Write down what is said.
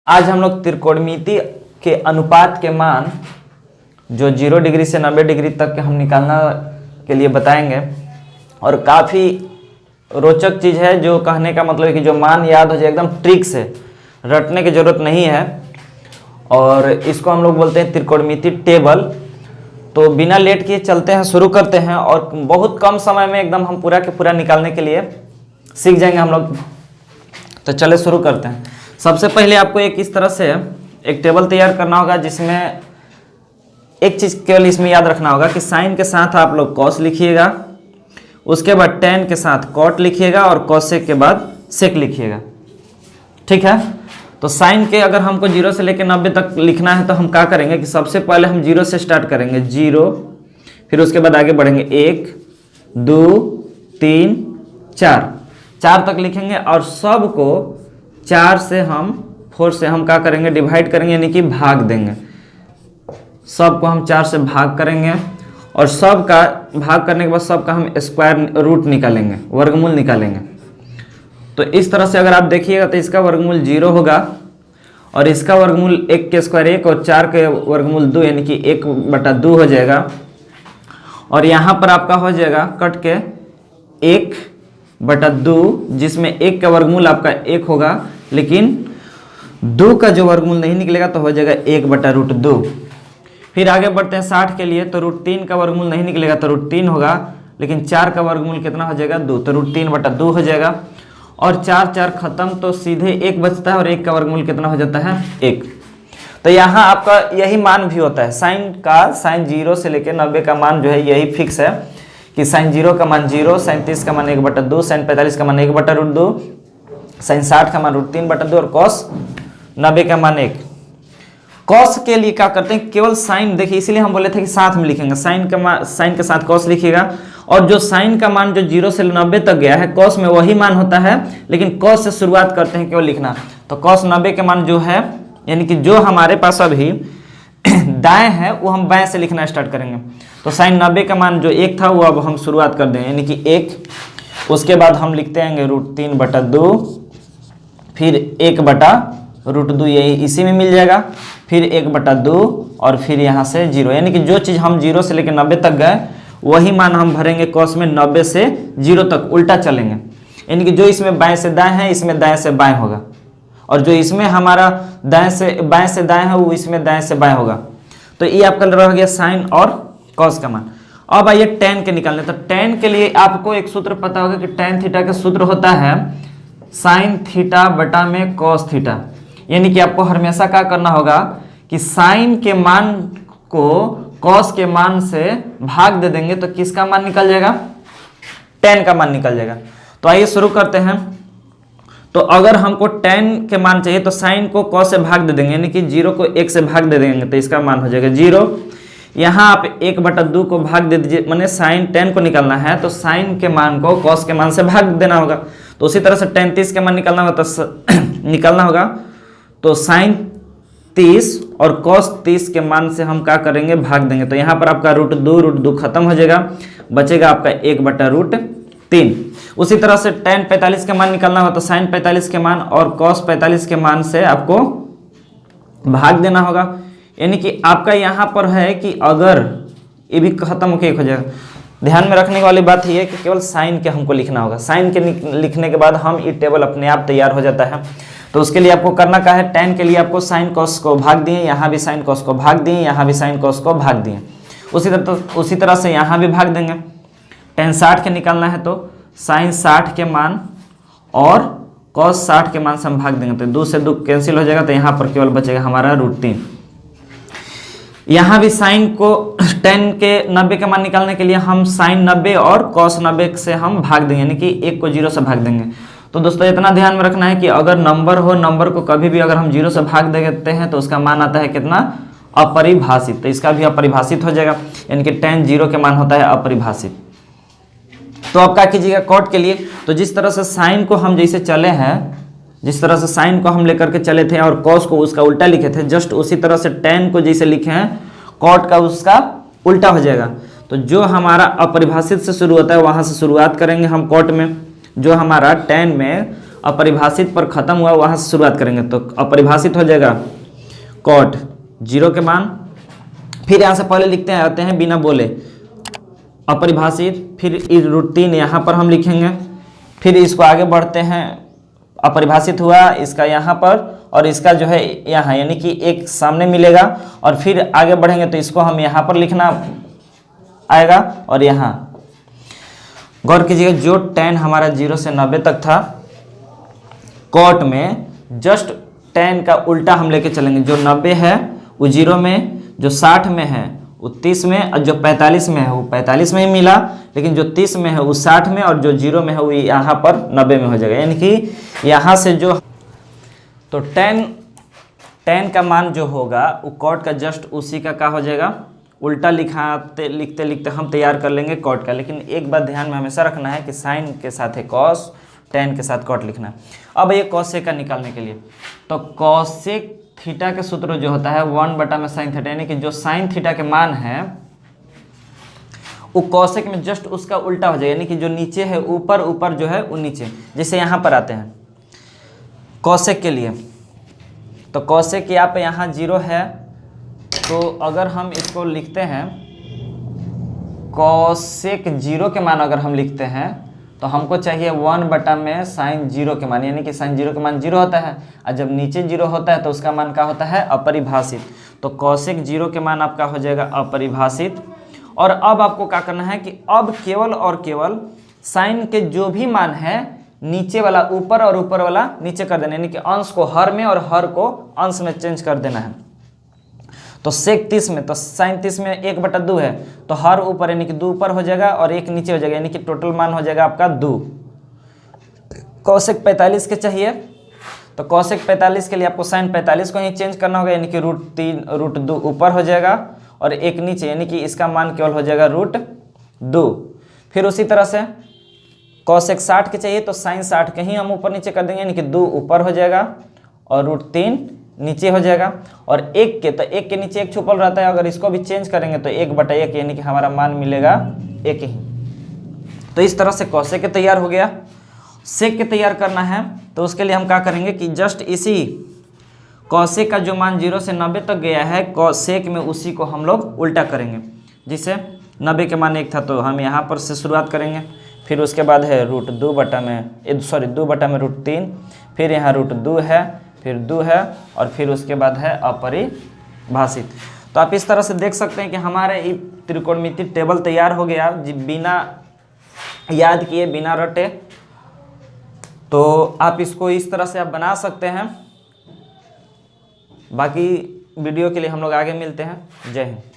आज हम लोग त्रिकोणमिति के अनुपात के मान जो 0 डिग्री से 90 डिग्री तक के हम निकालना के लिए बताएंगे। और काफ़ी रोचक चीज़ है, जो कहने का मतलब है कि जो मान याद हो जाए एकदम ट्रिक से, रटने की ज़रूरत नहीं है। और इसको हम लोग बोलते हैं त्रिकोणमिति टेबल। तो बिना लेट किए चलते हैं, शुरू करते हैं और बहुत कम समय में एकदम हम पूरा के पूरा निकालने के लिए सीख जाएंगे हम लोग। तो चले शुरू करते हैं। सबसे पहले आपको एक इस तरह से एक टेबल तैयार करना होगा, जिसमें एक चीज़ केवल इसमें याद रखना होगा कि साइन के साथ आप लोग कॉस लिखिएगा, उसके बाद टेन के साथ कॉट लिखिएगा और कॉसेक के बाद सेक लिखिएगा। ठीक है। तो साइन के अगर हमको 0 से लेकर 90 तक लिखना है तो हम क्या करेंगे कि सबसे पहले हम 0 से स्टार्ट करेंगे, 0, फिर उसके बाद आगे बढ़ेंगे 1 2 3 4 तक लिखेंगे और सबको 4 से हम क्या करेंगे, डिवाइड करेंगे, यानी कि भाग देंगे। सबको हम 4 से भाग करेंगे और सब का भाग करने के बाद सबका हम स्क्वायर रूट निकालेंगे, वर्गमूल निकालेंगे। तो इस तरह से अगर आप देखिएगा तो इसका वर्गमूल 0 होगा और इसका वर्गमूल 1 के स्क्वायर 1 और 4 के वर्गमूल 2, यानी कि 1/2 हो जाएगा। और यहाँ पर आपका हो जाएगा कट के 1/2, जिसमें 1 का वर्गमूल आपका 1 होगा, लेकिन 2 का जो वर्गमूल नहीं निकलेगा तो हो जाएगा 1/√2। फिर आगे बढ़ते हैं 60 के लिए। तो √3 का वर्गमूल नहीं निकलेगा तो √3 होगा, लेकिन 4 का वर्गमूल कितना हो जाएगा, 2, तो √3/2 हो जाएगा। और 4 खत्म तो सीधे 1 बचता है और 1 का वर्गमूल कितना हो जाता है, 1। तो यहाँ आपका यही मान भी होता है साइन का। साइन 0 से लेकर 90 का मान जो है यही फिक्स है कि साइन 0 का मान 0, साइन 30 का मान 1/2, साइन 45 का मान 1/√2, साइन 60 का मान √3/2 और कॉस 90 का मान 1। कॉस के लिए क्या करते हैं, केवल साइन, देखिए इसीलिए हम बोले थे कि साथ में लिखेंगे। साइन के साथ कॉस लिखिएगा और जो साइन का मान जो 0 से 90 तक गया है, कॉस में वही मान होता है, लेकिन कॉस से शुरुआत करते हैं केवल लिखना। तो कॉस 90 के मान जो है, यानी कि जो हमारे पास अभी दाएं है वो हम बाएं से लिखना स्टार्ट करेंगे। तो साइन 90 का मान जो 1 था वो अब हम शुरुआत कर देंगे, यानी कि 1। उसके बाद हम लिखते हैं √3/2, फिर 1/√2, यही इसी में मिल जाएगा, फिर 1/2 और फिर यहाँ से 0, यानी कि जो चीज़ हम 0 से लेकर 90 तक गए वही मान हम भरेंगे कॉस में 90 से 0 तक, उल्टा चलेंगे। यानी कि जो इसमें बाएं से दाएं है, इसमें दाएं से बाएं होगा, और जो इसमें हमारा बाएं से दाएं है वो इसमें दाएं से बाएं होगा। तो ये आपका रह गया साइन और कॉस का मान। अब आइए टेन के निकालने। तो टेन के लिए आपको एक सूत्र पता होगा कि टेन थीटा का सूत्र होता है साइन थीटा बटा में कॉस थीटा। यानी कि आपको हमेशा क्या करना होगा कि साइन के मान को कॉस के मान से भाग दे देंगे तो किसका मान निकल जाएगा, टेन का मान निकल जाएगा। तो आइए शुरू करते हैं। तो अगर हमको टेन के मान चाहिए तो साइन को कॉस से भाग दे देंगे, यानी कि 0 को 1 से भाग दे देंगे तो इसका मान हो जाएगा 0। यहाँ आप 1/2 को भाग दे दीजिए, मैंने साइन 10 को निकालना है तो साइन के मान को कॉस के मान से भाग देना होगा। तो उसी तरह से टेन 30 के मान निकालना होगा तो साइन 30 और कॉस 30 के मान से हम क्या करेंगे, भाग देंगे। तो यहाँ पर आपका √2 खत्म हो जाएगा, बचेगा आपका 1/√3। उसी तरह से टेन 45 के मान निकालना होगा तो साइन 45 के मान और कॉस 45 के मान से आपको भाग देना होगा। यानी कि आपका यहाँ पर है कि अगर ये भी खत्म होकर 1 हो जाएगा। ध्यान में रखने वाली बात यह है कि केवल साइन के हमको लिखना होगा। साइन के लिखने के बाद हम ये टेबल अपने आप तैयार हो जाता है। तो उसके लिए आपको करना क्या है, टेन के लिए आपको साइन कॉस को भाग दिए, यहाँ भी साइन कॉस को भाग दिए, यहाँ भी साइन कॉस को भाग दिए। उसी तरह से यहाँ भी भाग देंगे। टेन 60 के निकालना है तो साइन 60 के मान और कॉस 60 के मान से हम भाग देंगे, तो 2 से 2 कैंसिल हो जाएगा, तो यहाँ पर केवल बचेगा हमारा √3। यहाँ भी साइन को 10 के 90 के मान निकालने के लिए हम साइन 90 और कॉस 90 से हम भाग देंगे, यानी कि 1 को 0 से भाग देंगे। तो दोस्तों इतना ध्यान में रखना है कि अगर नंबर हो, नंबर को कभी भी अगर हम 0 से भाग देते हैं तो उसका मान आता है कितना, अपरिभाषित। तो इसका भी अपरिभाषित हो जाएगा, यानी कि टेन 0 के मान होता है अपरिभाषित। तो अब क्या कीजिएगा कॉट के लिए, तो जिस तरह से साइन को हम जैसे चले हैं, जिस तरह से साइन को हम लेकर के चले थे और कॉस को उसका उल्टा लिखे थे, जस्ट उसी तरह से टेन को जैसे लिखे हैं कॉट का उसका उल्टा हो जाएगा। तो जो हमारा अपरिभाषित से शुरू होता है वहां से शुरुआत करेंगे हम कॉट में, जो हमारा टेन में अपरिभाषित पर खत्म हुआ वहाँ से शुरुआत करेंगे। तो अपरिभाषित हो जाएगा कॉट 0 के मान, फिर यहाँ से पहले लिखते हैं आते हैं बिना बोले अपरिभाषित, फिर √3 यहाँ पर हम लिखेंगे, फिर इसको आगे बढ़ते हैं अपरिभाषित हुआ इसका यहाँ पर और इसका जो है यहाँ, यानी कि एक सामने मिलेगा और फिर आगे बढ़ेंगे तो इसको हम यहाँ पर लिखना आएगा और यहाँ गौर कीजिएगा जो tan हमारा 0 से 90 तक था, कॉट में जस्ट tan का उल्टा हम लेके चलेंगे। जो 90 है वो 0 में, जो 60 में है वो 30 में, और जो 45 में है वो 45 में ही मिला, लेकिन जो 30 में है वो 60 में, और जो 0 में है वो यहाँ पर 90 में हो जाएगा। यानी कि यहाँ से जो तो tan का मान जो होगा वो कॉट का जस्ट उसी का क्या हो जाएगा, उल्टा लिखते लिखते हम तैयार कर लेंगे कॉट का। लेकिन एक बात ध्यान में हमेशा रखना है कि साइन के साथ है कॉस, tan के साथ कॉट लिखना है। अब ये कॉसेक का निकालने के लिए तो कॉसेक थीटा के सूत्र जो होता है 1 में साइन थीटा, यानी कि जो साइन थीटा के मान है वो कॉसेक में जस्ट उसका उल्टा हो जाएगा, यानी कि जो नीचे है ऊपर, ऊपर जो है वो नीचे। जैसे यहाँ पर आते हैं कॉसेक के लिए, तो कॉसेक यहाँ पे यहाँ 0 है, तो अगर हम इसको लिखते हैं कॉसेक 0 के मान अगर हम लिखते हैं तो हमको चाहिए 1 में साइन 0 के मान, यानी कि साइन 0 के मान 0 होता है, और जब नीचे 0 होता है तो उसका मान क्या होता है, अपरिभाषित। तो कॉसेक 0 के मान आपका हो जाएगा अपरिभाषित। और अब आपको क्या करना है कि अब केवल और केवल साइन के जो भी मान है नीचे वाला ऊपर और ऊपर वाला नीचे कर देना, यानी कि अंश को हर में और हर को अंश में चेंज कर देना है। तो सेक 30 में, तो साइन 30 में 1/2 है, तो हर ऊपर यानी कि 2 ऊपर हो जाएगा और 1 नीचे हो जाएगा, यानी कि टोटल मान हो जाएगा आपका 2। कॉसेक 45 के चाहिए, तो कॉसेक 45 के लिए आपको साइन 45 को ही चेंज करना होगा, यानी कि √2 ऊपर हो जाएगा और 1 नीचे, यानी कि इसका मान केवल हो जाएगा √2। फिर उसी तरह से कॉसेक 60 के चाहिए, तो साइन 60 के ही हम ऊपर नीचे कर देंगे, यानी कि 2 ऊपर हो जाएगा और √3 नीचे हो जाएगा। और 1 के, तो 1 के नीचे 1 छुपल रहता है, अगर इसको भी चेंज करेंगे तो 1/1, यानी कि हमारा मान मिलेगा 1 ही। तो इस तरह से कॉसेक के तैयार हो गया। सेक के तैयार करना है तो उसके लिए हम क्या करेंगे कि जस्ट इसी कॉसेक का जो मान 0 से 90 तक गया है, कॉसेक में उसी को हम लोग उल्टा करेंगे। जिसे 90 के मान 1 था तो हम यहाँ पर से शुरुआत करेंगे, फिर उसके बाद है √2 में √3, फिर यहाँ √2 है, फिर 2 है, और फिर उसके बाद है अपरिभाषित। तो आप इस तरह से देख सकते हैं कि हमारे ये त्रिकोणमिति टेबल तैयार हो गया बिना याद किए, बिना रटे। तो आप इसको इस तरह से आप बना सकते हैं। बाकी वीडियो के लिए हम लोग आगे मिलते हैं। जय हिंद।